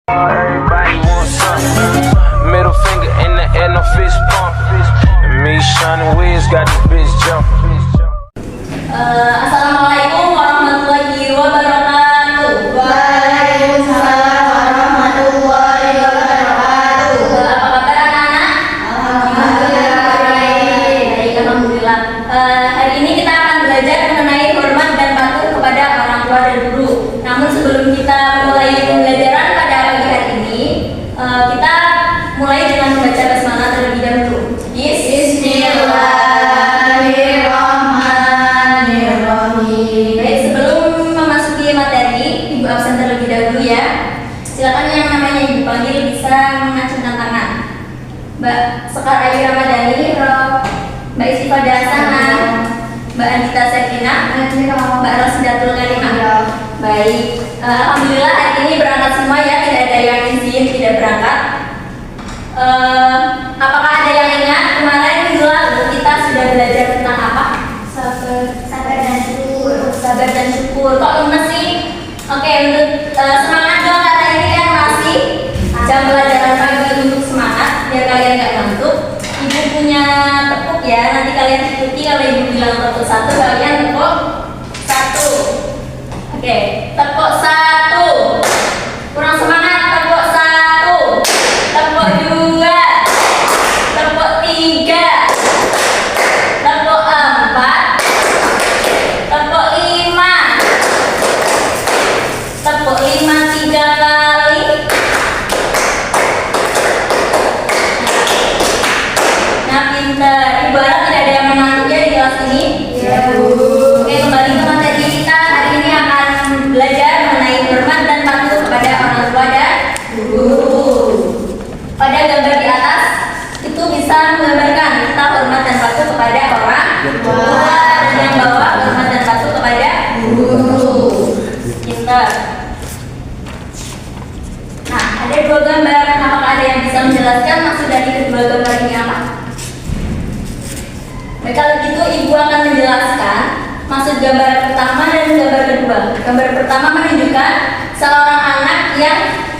Everybody wants something. Middle finger in the air, no fist pump. And me, Sean Wiz, got this bitch jumping. Assalamualaikum warahmatullahi wabarakatuh. Waalaikumsalam warahmatullahi wabarakatuh. Apa kabar anak-anak? Baik, alhamdulillah. Hari ini kita akan belajar mengenai hormat dan patuh kepada orang tua dan guru. Namun sebelum kita mulai pembelajaran pada pagi hari ini, kita mulai dengan membaca basmalah terlebih dahulu. Baik, sebelum memasuki materi, Ibu absen terlebih dahulu ya. Silakan yang namanya Ibu panggil bisa mengacungkan tangan. Mbak Sekar Ayu Ramadhani, Mbak Istifada Hasanah, Mbak Anita Sekina, Mbak Rosidatul Karimah. Baik, alhamdulillah hari ini berangkat semua ya, tidak ada yang izin tidak berangkat. Apakah ada yang ingat kemarin minggu lalu kita sudah belajar tentang apa? Sabar dan syukur. Kok lemes sih? Oke, untuk semangat dong, karena ini kan masih jam pelajaran pagi untuk semangat biar kalian nggak ngantuk. Ibu punya tepuk ya, nanti kalian ikuti. Kalau ibu bilang tepuk satu, kalian tepuk satu. Oke, tepuk satu. Kurang semangat, tepuk satu. Tepuk dua. Tepuk tiga. Tepuk empat. Tepuk lima. Tepuk lima 3 kali. Nah, pintar. Ibu harap tidak ada yang mengantuk ya di kelas ini. Ya, Bu. Oke, kembali ke materi kita. Hari ini akan belajar mengenai hormat dan patuh kepada orang tua dan guru. Pada gambar di atas itu bisa menggambarkan kita hormat dan patuh kepada orang tua, dan yang bawah hormat dan patuh kepada guru. Pintar. Nah, ada dua gambar. Apakah ada yang bisa menjelaskan maksud dari kedua gambar ini apa? Baik, kalau gitu ibu akan menjelaskan maksud gambar pertama dan gambar kedua. Gambar pertama menunjukkan seorang anak yang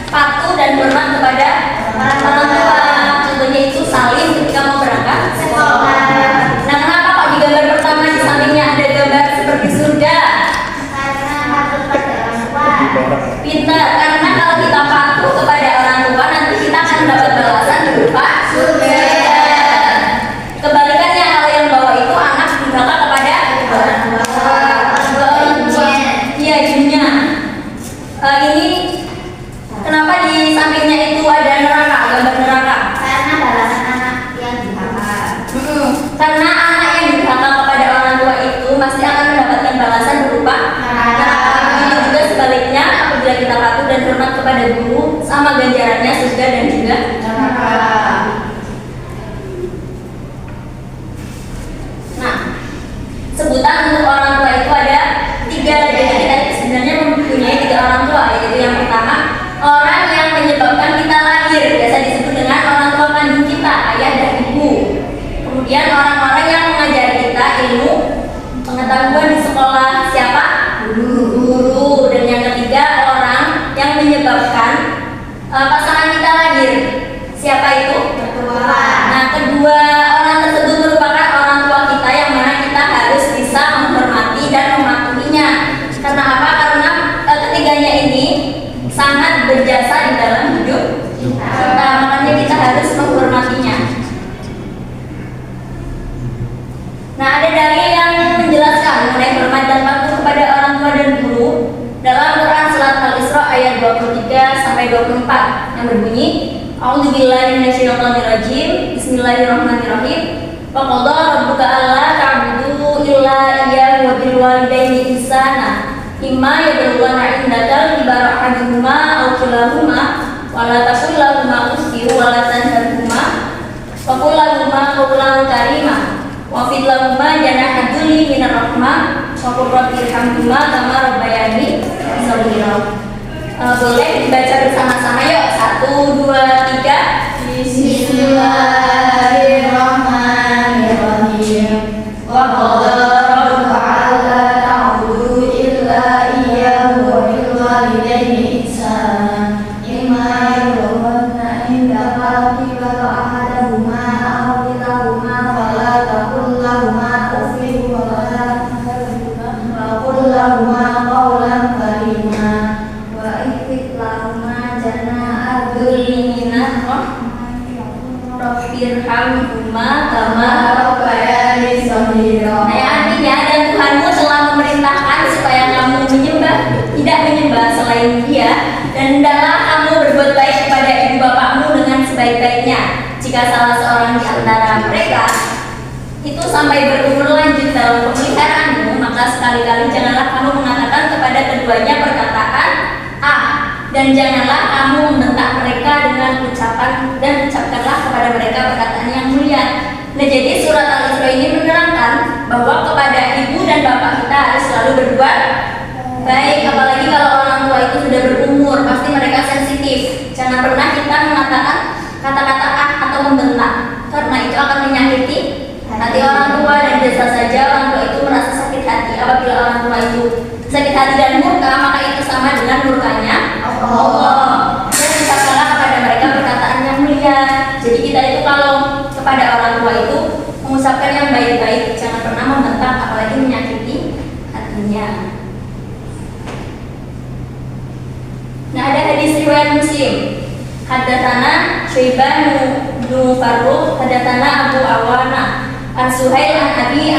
patuh dan hormat kepada orang tua. Contohnya itu Salim ketika mau berangkat sekolah. Nah, kenapa kok di gambar pertama di sampingnya ada gambar seperti surga? Karena patuh pada orang tua. Pintar, karena kalau kita patuh kepada orang tua nanti kita akan mendapat balasan berupa surga. Kebalikannya, kalau yang bawah itu anak durhaka kepada orang tua. Iya, ibunya. Ini kenapa di sampingnya itu ada neraka, gambar neraka? Karena balasan anak yang durhaka. Karena anak yang durhaka kepada orang tua itu pasti akan mendapatkan balasan berupa neraka. Begitu juga sebaliknya, apabila kita patuh dan hormat kepada guru, sama ganjarannya surga dan juga neraka. Nah, sebutan untuk orang tua itu ada 3. Jadi kita sebenarnya mempunyai 3 orang tua, yaitu yang pertama orang yang menyebabkan kita lahir, biasa disebut dengan orang tua kandung kita, ayah dan ibu. Kemudian orang-orang yang mengajari kita ilmu pengetahuan di sekolah, siapa? Guru. Dan yang ketiga orang yang menyebabkan pasangan kita lahir, siapa itu? Mertua. Nah, kedua orang tersebut merupakan orang tua kita yang mana kita harus bisa menghormati dan mematuhinya. Karena apa? Karena ketiganya ini sangat berjasa di dalam hidup kita, makanya kita harus menghormatinya. Nah, ada dalil yang menjelaskan mengenai hormat dan patuh kepada orang tua dan guru dalam Quran surat Al-Isra ayat 23 sampai 24 yang berbunyi, A'udzubillahi minasyaitonirrajim. Bismillahirrahmanirrahim. Wa qadha rabbuka alla ta'budu illa iyyahu wa bil walidayni ihsana. Imma yablughanna indakal kibara ahaduhuma aw kilahuma wa la taqul lahumu uffin wa la tanharhuma wa qul lahumu qawlan karimah wa fid lahumu janaha dzulli minar rahmah wa qur rabbi irhamhuma kama rabbayani shaghira. Boleh dibaca bersama-sama yuk. 1, 2, 3. Bismillahirrahmanirrahim. Wa qadha rabbuka alla ta'budu illa iyyahu wa bil walidayni ihsana. Imma indaka raqibaka ahaduhuma aw kilahuma fala taqul lahuma uffin wa qul lahuma qawlan karima wa ihfid lahuma janaha dzulli minar rabbirhamhuma kama rabbayani shaghira. Nah, artinya dan Tuhanmu telah memerintahkan supaya kamu tidak menyembah selain Dia, dan hendaklah kamu berbuat baik kepada ibu bapakmu dengan sebaik-baiknya. Jika salah seorang di antara mereka itu sampai berumur lanjut dalam pemeliharaanmu, maka sekali-kali janganlah kamu mengatakan kepada keduanya perkataan dan janganlah kamu membentak mereka dengan ucapan, dan ucapkanlah kepada mereka perkataan yang mulia. Nah, jadi surat Al-Isra ini menerangkan bahwa kepada ibu dan bapak kita harus selalu berbuat baik, apalagi kalau orang tua itu sudah berumur, pasti mereka sensitif. Jangan pernah kita mengatakan kata-kata atau membentak, karena itu akan menyakiti hati orang tua, dan bisa saja orang tua itu merasa sakit hati. Apabila orang tua itu sakit hati dan murka, maka itu sama dengan murkanya Allah. Dan ucapkanlah kepada mereka perkataan yang mulia. Jadi kita itu kalau kepada orang tua itu mengucapkan yang baik-baik, jangan pernah membentak apalagi menyakiti hatinya. Nah, ada hadis riwayat Muslim. Haddatsana Syaiban bin Farruq, haddatsana Abu Awana an Suhail an Abi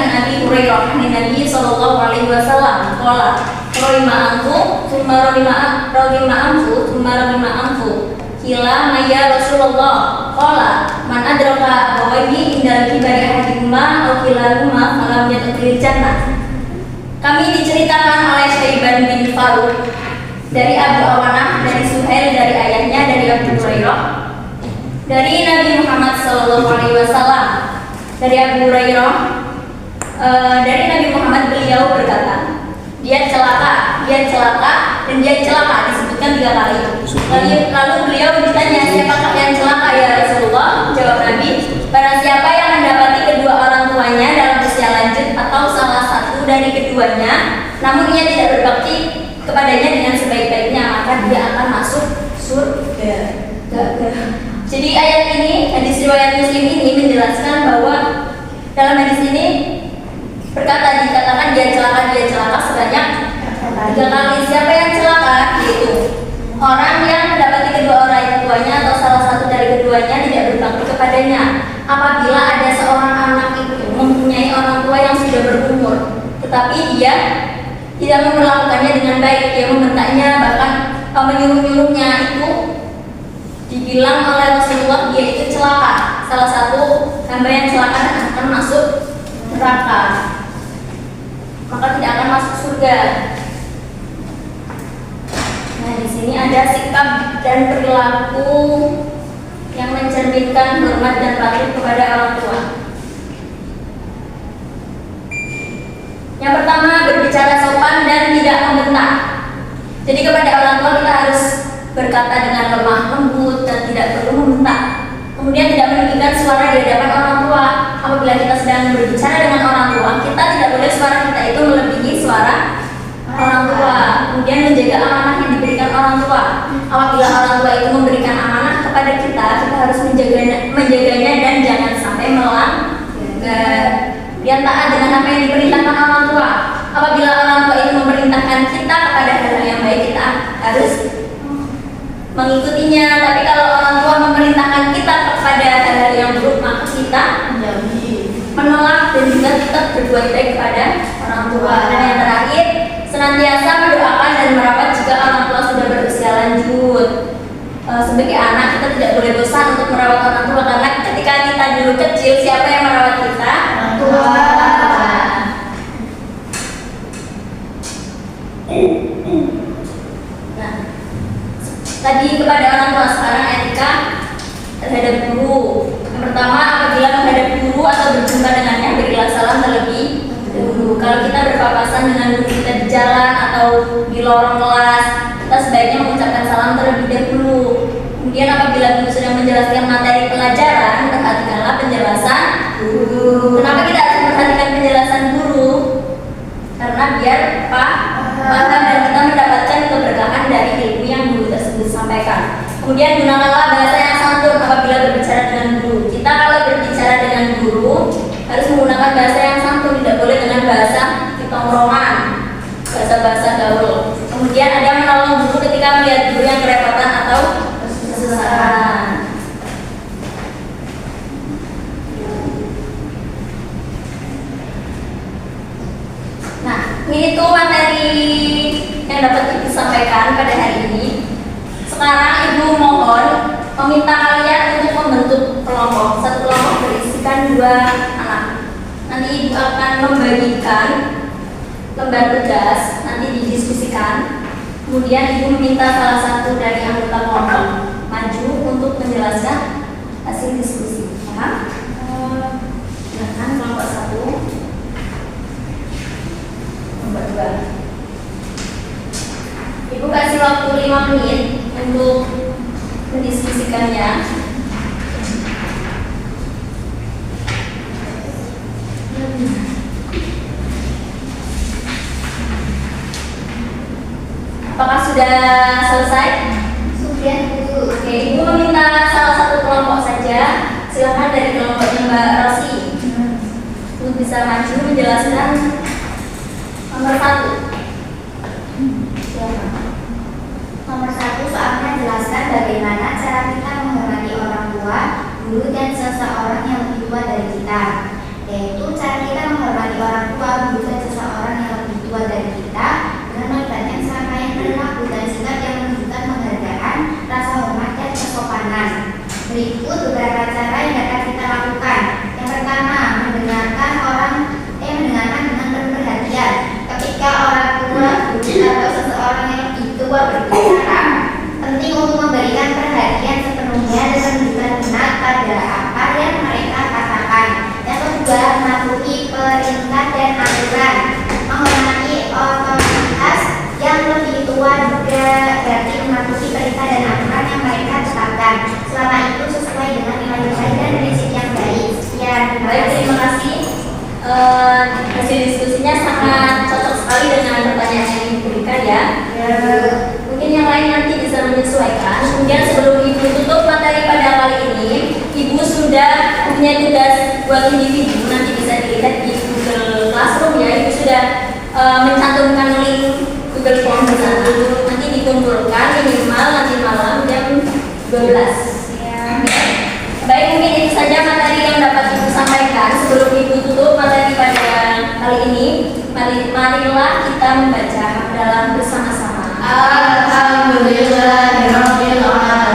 Hurairah an Nabi sallallahu alaihi wasallam qala rima anfu thumma rima anfu kila maya Rasulullah qala man adraka abawaihi indal kibari ahadihima aw kilahuma falam yadkhulul jannah. Kami diceritakan oleh Syaiban bin Farruq dari Abu Awanah, dari Suhail, dari ayahnya, dari Abu Hurairah, dari Nabi Muhammad SAW. Dari Abu Hurairah, dari Nabi Muhammad, beliau berkata, dia celaka, dan dia celaka, disebutkan 3 kali. Lalu beliau ditanya, siapakah yang celaka ya Rasulullah? Jawab Nabi, barang siapa yang mendapati kedua orang tuanya dalam usia lanjut atau salah satu dari keduanya, namun ia tidak berbakti kepadanya dengan sebaik-baiknya, maka dia akan masuk surga. Jadi ayat ini, hadis riwayat Muslim ini menjelaskan bahwa dalam hadis ini dikatakan dia celaka sebanyak 3 kali. Siapa yang celaka? Yaitu orang yang mendapati kedua orang tuanya atau salah satu dari keduanya tidak berbakti kepadanya. Apabila ada seorang anak itu mempunyai orang tua yang sudah berumur, tetapi dia tidak memperlakukannya dengan baik, dia membentaknya, bahkan menyuruh-nyuruhnya, itu dibilang oleh Rasulullah dia itu celaka. Salah satu hamba yang celaka dan akan masuk neraka, maka tidak akan masuk surga. Nah, di sini ada sikap dan perilaku yang mencerminkan hormat dan patuh kepada orang tua. Yang pertama, berbicara sopan dan tidak membentak. Jadi kepada orang tua kita harus berkata dengan lemah lembut dan tidak perlu membentak. Kemudian tidak meninggikan suara di hadapan orang tua. Apabila kita sedang berbicara dengan orang tua, kita tidak boleh suara kita itu melebihi suara orang tua. Kemudian menjaga amanah yang diberikan orang tua. Apabila orang tua itu memberikan amanah kepada kita harus menjaganya dan jangan sampai melanggar. Dia taat dengan apa yang diperintahkan orang tua. Apabila orang tua itu memerintahkan kita kepada hal yang baik, kita harus mengikutinya. Tapi kalau orang tua memerintahkan kita kepada hal yang buruk, maka kita menolak dan juga tetap berbuat baik kepada orang tua. Dan yang terakhir, senantiasa mendoakan dan merawat jika orang tua sudah berusia lanjut. Sebagai anak kita tidak boleh bosan untuk merawat orang tua, karena ketika kita dulu kecil, siapa yang merawat kita? Orang tua. Nah, tadi kepada orang tua, sekarang etika terhadap guru. Yang pertama, apabila menghadap guru atau berjumpa dengannya, berilah salam terlebih dahulu. Kalau kita berpapasan dengan guru kita di jalan atau di lorong kelas, kita sebaiknya mengucapkan salam terlebih dahulu. Kemudian apabila guru sedang menjelaskan materi pelajaran, perhatikanlah penjelasan guru. Kenapa kita harus memperhatikan penjelasan guru? Karena biar paham dan kita mendapatkan keberkahan dari ilmu yang guru tersebut sampaikan. Kemudian gunakanlah bahasa yang santun. meminta kalian untuk membentuk kelompok. Satu kelompok berisikan 2 anak. Nanti ibu akan membagikan lembar tugas, nanti didiskusikan. Kemudian ibu meminta salah satu dari anggota kelompok maju untuk menjelaskan hasil diskusi. Paham? Silakan kelompok 1, kelompok 2. Ibu kasih waktu 5 menit untuk mendiskusikannya. Apakah sudah selesai? Sudah Bu. Oke, ibu meminta salah satu kelompok saja. Silakan dari kelompoknya Mbak Rosi untuk bisa maju menjelaskan nomor 1. Silakan. Nomor 1 soalnya jelaskan bagaimana cara kita menghormati orang tua, guru, dan seseorang yang lebih tua dari kita. Yaitu cara kita menghormati orang tua, guru, dan seseorang yang lebih tua dari kita dengan melibatkan serangkaian perilaku dan sikap yang menunjukkan penghargaan, rasa hormat, dan kesopanan. Berikut beberapa cara yang dapat kita lakukan. Yang pertama, mendengarkan dengan penuh perhatian. Ketika orang tua, guru, atau seseorang yang lebih tua berbicara, penting untuk memberikan perhatian sepenuhnya dan menunjukkan minat pada apa yang mereka katakan. Yang kedua, mematuhi perintah dan aturan. Menghormati otoritas yang lebih tua juga berarti mematuhi perintah dan aturan yang mereka tetapkan. Selama itu sesuai dengan nilai-nilai dan prinsip yang baik. Sekian. Baik, terima kasih. Hasil diskusinya sangat cocok sekali dengan pertanyaan yang diberikan ya. Mungkin yang lain nanti bisa menyesuaikan. Kemudian sebelum ibu tutup materi pada kali ini, ibu sudah punya tugas buat individu. Nanti bisa dilihat di Google Classroom ya. Ibu sudah mencantumkan link Google Form di sana. Nanti dikumpulkan minimal nanti malam jam 12. Ya. Baik, mungkin itu saja materi yang dapat ibu sampaikan. Sebelum ibu tutup materi pada kali ini, marilah kita membaca hamdalah bersama-sama. Alhamdulillahirabbil alamin.